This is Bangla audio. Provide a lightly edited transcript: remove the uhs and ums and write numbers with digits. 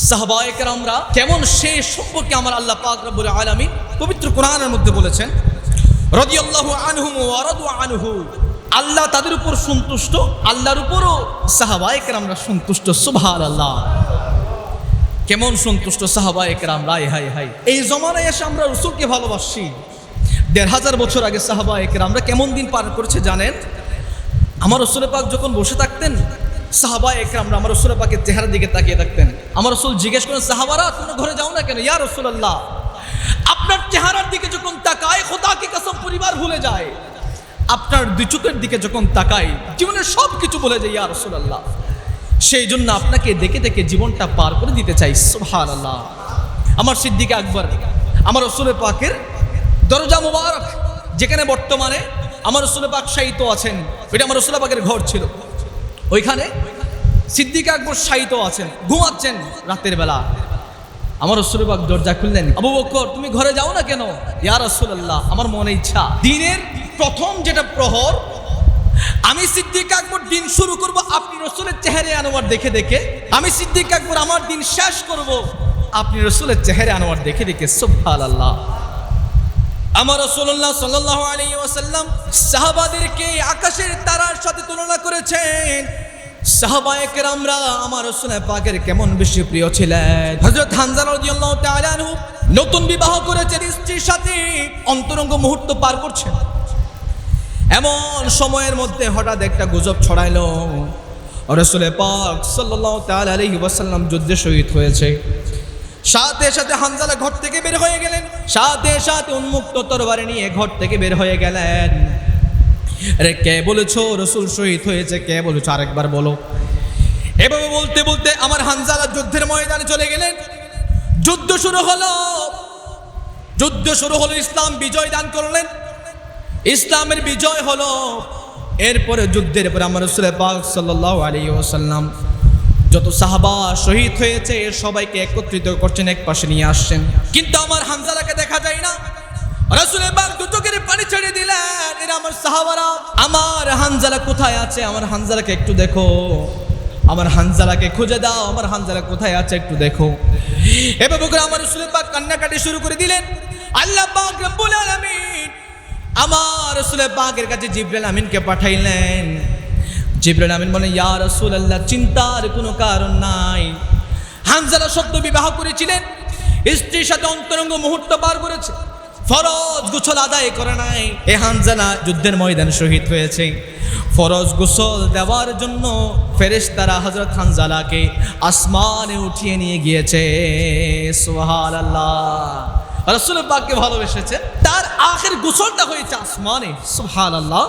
সাহাবায়ে কেরামরা কেমন, সে সম্পর্কে আমার আল্লাহ পাক রব্বুল আলামিন পবিত্র কোরআনের মধ্যে বলেছেন, রাদিয়াল্লাহু আনহুম ওয়া রাদু আনহু, আল্লাহ তাদের উপর সন্তুষ্ট, আল্লাহর উপরও সাহাবায়ে কেরামরা সন্তুষ্ট। সুবহানাল্লাহ, কেমন সন্তুষ্ট সাহাবায়ে কেরামরা! হাই হাই, এই জমানায় এসে আমরা রাসূলকে ভালোবাসি। ১৫০০ বছর আগে সাহাবায়ে কেরামরা কেমন দিন পার করেছে জানেন? আমার রাসূল পাক যখন বসে থাকতেন, সাহাবায়ে কেরামরা আমার রাসূল পাকের চেহারার দিকে তাকিয়ে থাকতেন। আমার রাসূল জিজ্ঞেস করেন, সাহাবারা তোমরা ঘরে যাও না কেন? ইয়া রাসূলুল্লাহ, আপনার চেহারার দিকে যখন তাকায় খোদা কি কসম পরিবার ভুলে যায়। আপনার দুই চোখের দিকে যখন তাকাই জীবনের সব কিছু ভুলে যায় ইয়া রাসূলুল্লাহ। সেই জন্য আপনাকে দেখে দেখে জীবনটা পার করে দিতে চাই। সুবহানাল্লাহ। আমার সিদ্দিক আকবর, আমার রাসূল পাকের দরজা মুবারক, যেখানে বর্তমানে আমার রাসূল পাক শায়িত আছেন, এটা আমার রাসূল পাকের ঘর ছিল। ওইখানে সিদ্দিক আকবর শায়িত আছেন, ঘুমাচ্ছেন রাতের বেলা। আমার রাসূল পাক দরজা খুললেন, আবু বকর তুমি ঘরে যাও না কেন? ইয়া রাসূলুল্লাহ, আমার মনে ইচ্ছা, দিনের প্রথম যেটা প্রহর, আমি সিদ্দিক আকবর দিন শুরু করব আপনি রাসূলের চেহারা আনোয়ার দেখে দেখে, আমি সিদ্দিক আকবর আমার দিন শেষ করব আপনি রাসূলের চেহারা আনোয়ার দেখে দেখে। সুবহানাল্লাহ। আমার রাসূলুল্লাহ সাল্লাল্লাহু আলাইহি ওয়াসাল্লাম সাহাবাদেরকে আকাশের তারার সাথে তুলনা করেছেন। সাহাবায়ে কেরামরা আমার রাসূল পাকের কেমন বেশি প্রিয় ছিলেন। হযরত হানজালা রাদিয়াল্লাহু তাআলা আনহু নতুন বিবাহ করেছেন, স্ত্রীর সাথে অন্তরঙ্গ মুহূর্ত পার করছেন। এমন সময়ের মধ্যে হঠাৎ একটা গুজব ছড়াইলো, রাসূল পাক সাল্লাল্লাহু তাআলা আলাইহি ওয়াসাল্লাম যুদ্ধে শহীদ হয়েছে। সাথে সাথে হানজালা ঘর থেকে বের হয়ে গেলেন, সাথে সাথে উন্মুক্ত তরবারি নিয়ে ঘর থেকে বের হয়ে গেলেন। আরে কে বলেছো রাসূল শহীদ হয়েছে? কে বলেছো? আরেকবার বলো। এভাবে বলতে বলতে আমার হানজালা যুদ্ধের ময়দানে চলে গেলেন। যুদ্ধ শুরু হলো, যুদ্ধ শুরু হলো, ইসলাম বিজয় দান করলেন, ইসলামের বিজয় হলো। এরপরে যুদ্ধের পরে আমার রাসূল পাক সাল্লাল্লাহু আলাইহি ওয়াসাল্লাম যত সাহাবা শহীদ হয়েছে সবাইকে একত্রিত করছেন, এক পাশে নিয়ে আসছেন। কিন্তু আমার হানজালাকে দেখা যায় না। রাসূল পাক দু চোখের পানি ছেড়ে দিলেন, এরা আমার সাহাবারা, আমার হানজালা কোথায় আছে? আমার হানজালাকে একটু দেখো, আমার হানজালাকে খুঁজে দাও, আমার হানজালা কোথায় আছে একটু দেখো। এভাবে করে আমার রাসূল পাক কান্নাকাটি শুরু করে দিলেন। আল্লাহ পাক রব্বুল আলামিন আমার রাসূল পাকের কাছে জিবরাইল আমিনকে পাঠাইলেন। জিবরাইল আমিন বলেন, ইয়া রাসূলুল্লাহ, চিন্তার কোনো কারণ নাই। হানজালা সদ্য বিবাহ করেছিলেন, স্ত্রীর সাথে অন্তরঙ্গ মুহূর্ত পার করেছে, ফরজ গোসল আদায় করে নাই। এ হানজালা যুদ্ধের ময়দানে শহীদ হয়েছে। ফরজ গোসল দেওয়ার জন্য ফেরেশতারা হযরত হানজালাকে আসমানে উঠিয়ে নিয়ে গিয়েছে। সুবহানাল্লাহ। রাসূল পাককে ভালোবেসেছে, তার আখের গোসলটা হয়েছে আসমানে। সুবহানাল্লাহ।